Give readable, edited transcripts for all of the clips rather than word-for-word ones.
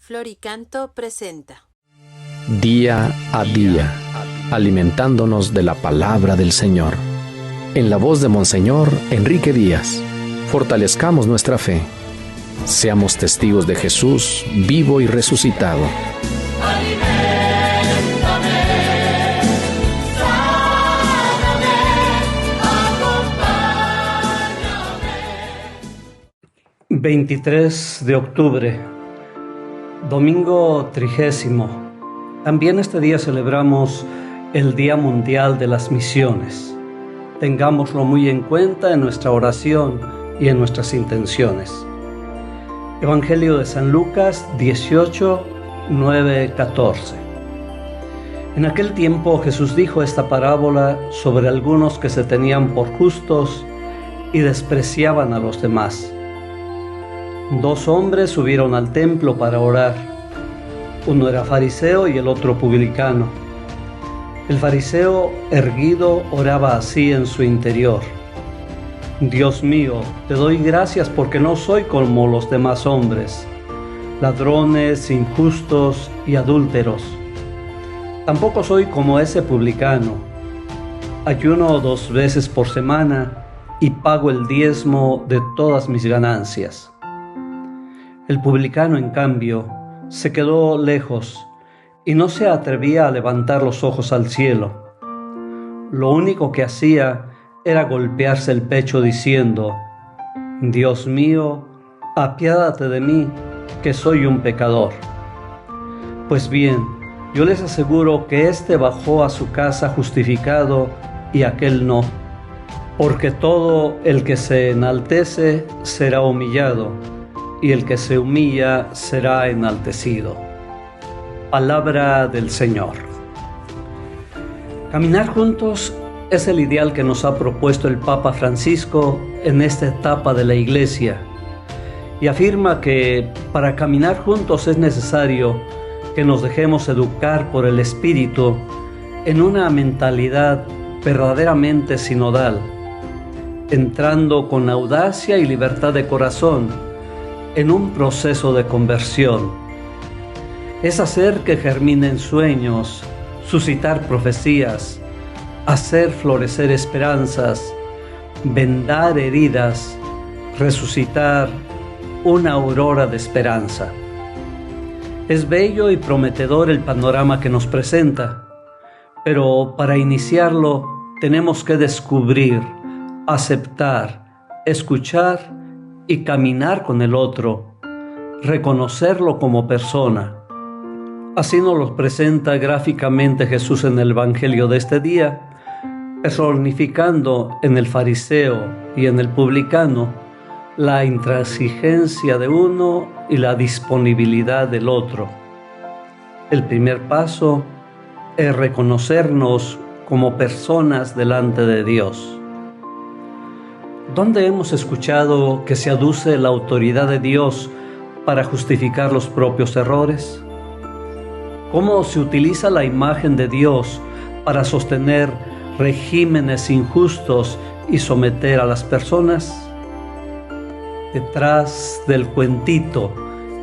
Floricanto presenta Día a día, alimentándonos de la palabra del Señor. En la voz de Monseñor Enrique Díaz, fortalezcamos nuestra fe. Seamos testigos de Jesús vivo y resucitado. Aliméntame, sáname, acompáñame. 23 de octubre, domingo 30. También este día celebramos el Día Mundial de las Misiones. Tengámoslo muy en cuenta en nuestra oración y en nuestras intenciones. Evangelio de San Lucas 18, 9, 14. En aquel tiempo Jesús dijo esta parábola sobre algunos que se tenían por justos y despreciaban a los demás. 2 hombres subieron al templo para orar. Uno era fariseo y el otro publicano. El fariseo, erguido, oraba así en su interior: Dios mío, te doy gracias porque no soy como los demás hombres, ladrones, injustos y adúlteros. Tampoco soy como ese publicano. Ayuno 2 veces por semana y pago el diezmo de todas mis ganancias. El publicano, en cambio, se quedó lejos y no se atrevía a levantar los ojos al cielo. Lo único que hacía era golpearse el pecho diciendo: Dios mío, apiádate de mí, que soy un pecador. Pues bien, yo les aseguro que éste bajó a su casa justificado y aquel no, porque todo el que se enaltece será humillado, y el que se humilla será enaltecido. Palabra del Señor. Caminar juntos es el ideal que nos ha propuesto el Papa Francisco en esta etapa de la Iglesia, y afirma que para caminar juntos es necesario que nos dejemos educar por el Espíritu en una mentalidad verdaderamente sinodal, entrando con audacia y libertad de corazón en un proceso de conversión. Es hacer que germinen sueños, suscitar profecías, hacer florecer esperanzas, vendar heridas, resucitar una aurora de esperanza. Es bello y prometedor el panorama que nos presenta, pero para iniciarlo tenemos que descubrir, aceptar, escuchar y caminar con el otro, reconocerlo como persona. Así nos lo presenta gráficamente Jesús en el Evangelio de este día, personificando en el fariseo y en el publicano la intransigencia de uno y la disponibilidad del otro. El primer paso es reconocernos como personas delante de Dios. ¿Dónde hemos escuchado que se aduce la autoridad de Dios para justificar los propios errores? ¿Cómo se utiliza la imagen de Dios para sostener regímenes injustos y someter a las personas? Detrás del cuentito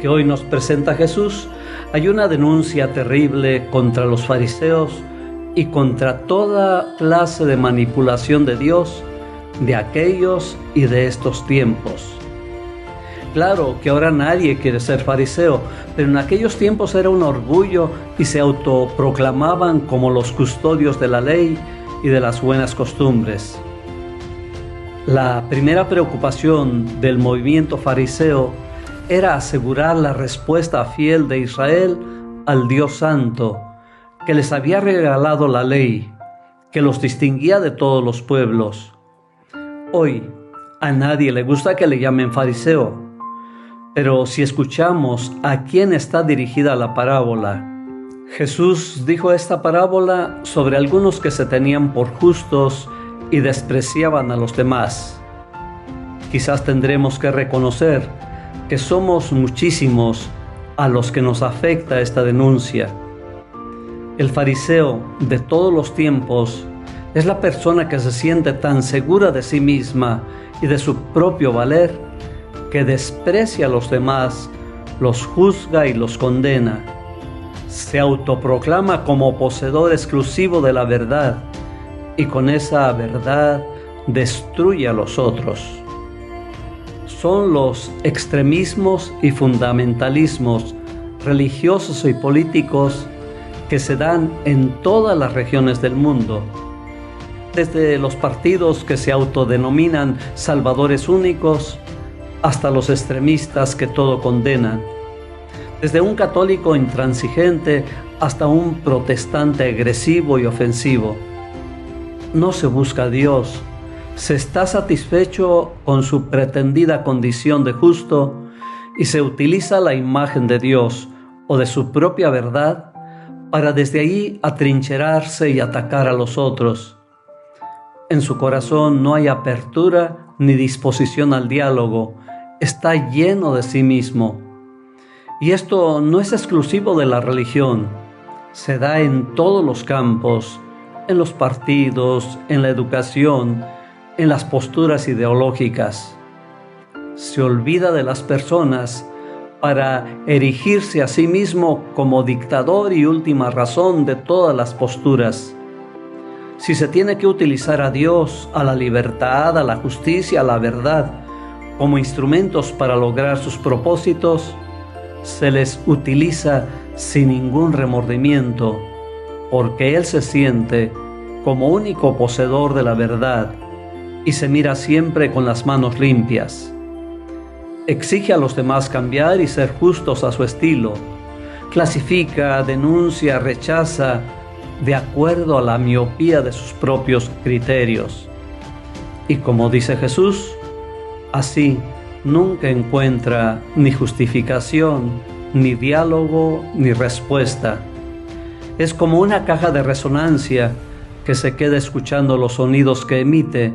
que hoy nos presenta Jesús hay una denuncia terrible contra los fariseos y contra toda clase de manipulación de Dios, de aquellos y de estos tiempos. Claro que ahora nadie quiere ser fariseo, pero en aquellos tiempos era un orgullo y se autoproclamaban como los custodios de la ley y de las buenas costumbres. La primera preocupación del movimiento fariseo era asegurar la respuesta fiel de Israel al Dios Santo, que les había regalado la ley, que los distinguía de todos los pueblos. Hoy a nadie le gusta que le llamen fariseo, pero si escuchamos a quién está dirigida la parábola, Jesús dijo esta parábola sobre algunos que se tenían por justos y despreciaban a los demás. Quizás tendremos que reconocer que somos muchísimos a los que nos afecta esta denuncia. El fariseo de todos los tiempos es la persona que se siente tan segura de sí misma y de su propio valer que desprecia a los demás los juzga y los condena. Se autoproclama como poseedor exclusivo de la verdad y con esa verdad destruye a los otros. Son los extremismos y fundamentalismos religiosos y políticos que se dan en todas las regiones del mundo, desde los partidos que se autodenominan salvadores únicos hasta los extremistas que todo condenan, desde un católico intransigente hasta un protestante agresivo y ofensivo. No se busca a Dios, se está satisfecho con su pretendida condición de justo y se utiliza la imagen de Dios o de su propia verdad para desde ahí atrincherarse y atacar a los otros. En su corazón no hay apertura ni disposición al diálogo, está lleno de sí mismo. Y esto no es exclusivo de la religión, se da en todos los campos, en los partidos, en la educación, en las posturas ideológicas. Se olvida de las personas para erigirse a sí mismo como dictador y última razón de todas las posturas. Si se tiene que utilizar a Dios, a la libertad, a la justicia, a la verdad, como instrumentos para lograr sus propósitos, se les utiliza sin ningún remordimiento, porque Él se siente como único poseedor de la verdad y se mira siempre con las manos limpias. Exige a los demás cambiar y ser justos a su estilo. Clasifica, denuncia, rechaza, de acuerdo a la miopía de sus propios criterios. Y como dice Jesús, así nunca encuentra ni justificación, ni diálogo, ni respuesta. Es como una caja de resonancia que se queda escuchando los sonidos que emite,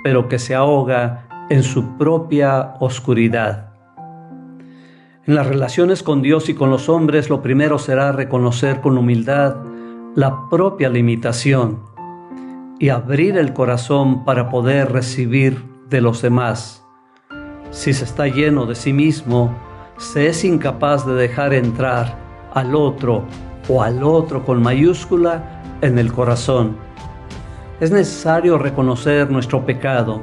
pero que se ahoga en su propia oscuridad. En las relaciones con Dios y con los hombres, lo primero será reconocer con humildad la propia limitación y abrir el corazón para poder recibir de los demás. Si se está lleno de sí mismo, se es incapaz de dejar entrar al otro o al otro con mayúscula en el corazón. Es necesario reconocer nuestro pecado,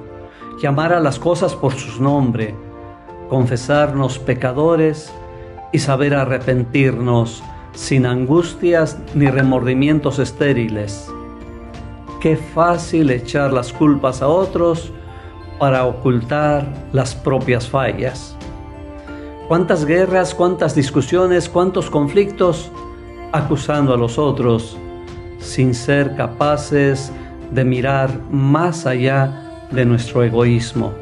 llamar a las cosas por su nombre, confesarnos pecadores y saber arrepentirnos sin angustias ni remordimientos estériles. Qué fácil echar las culpas a otros para ocultar las propias fallas. Cuántas guerras, cuántas discusiones, cuántos conflictos acusando a los otros sin ser capaces de mirar más allá de nuestro egoísmo.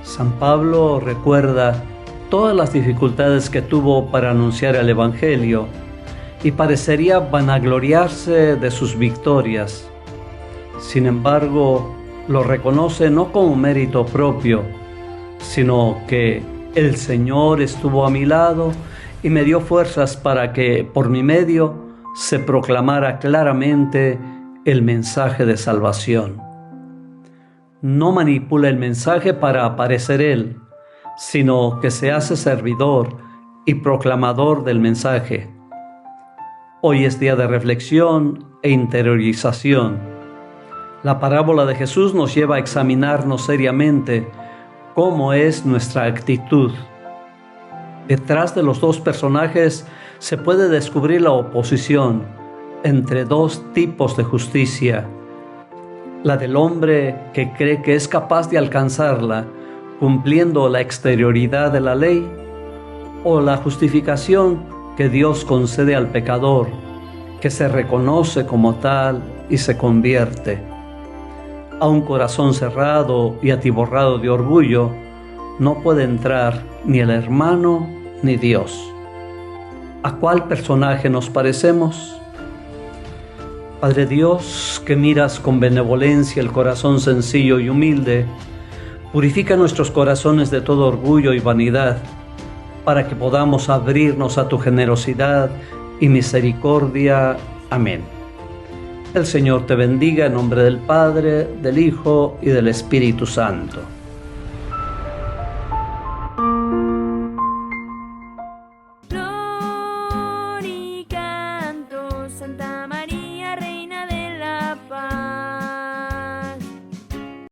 San Pablo recuerda todas las dificultades que tuvo para anunciar el Evangelio y parecería vanagloriarse de sus victorias. Sin embargo, lo reconoce no como mérito propio, sino que el Señor estuvo a mi lado y me dio fuerzas para que por mi medio se proclamara claramente el mensaje de salvación. No manipula el mensaje para aparecer Él, sino que se hace servidor y proclamador del mensaje. Hoy es día de reflexión e interiorización. La parábola de Jesús nos lleva a examinarnos seriamente cómo es nuestra actitud. Detrás de los dos personajes se puede descubrir la oposición entre dos tipos de justicia: la del hombre que cree que es capaz de alcanzarla cumpliendo la exterioridad de la ley, o la justificación que Dios concede al pecador, que se reconoce como tal y se convierte. A un corazón cerrado y atiborrado de orgullo no puede entrar ni el hermano ni Dios. ¿A cuál personaje nos parecemos? Padre Dios, que miras con benevolencia el corazón sencillo y humilde, purifica nuestros corazones de todo orgullo y vanidad, para que podamos abrirnos a tu generosidad y misericordia. Amén. El Señor te bendiga en nombre del Padre, del Hijo y del Espíritu Santo.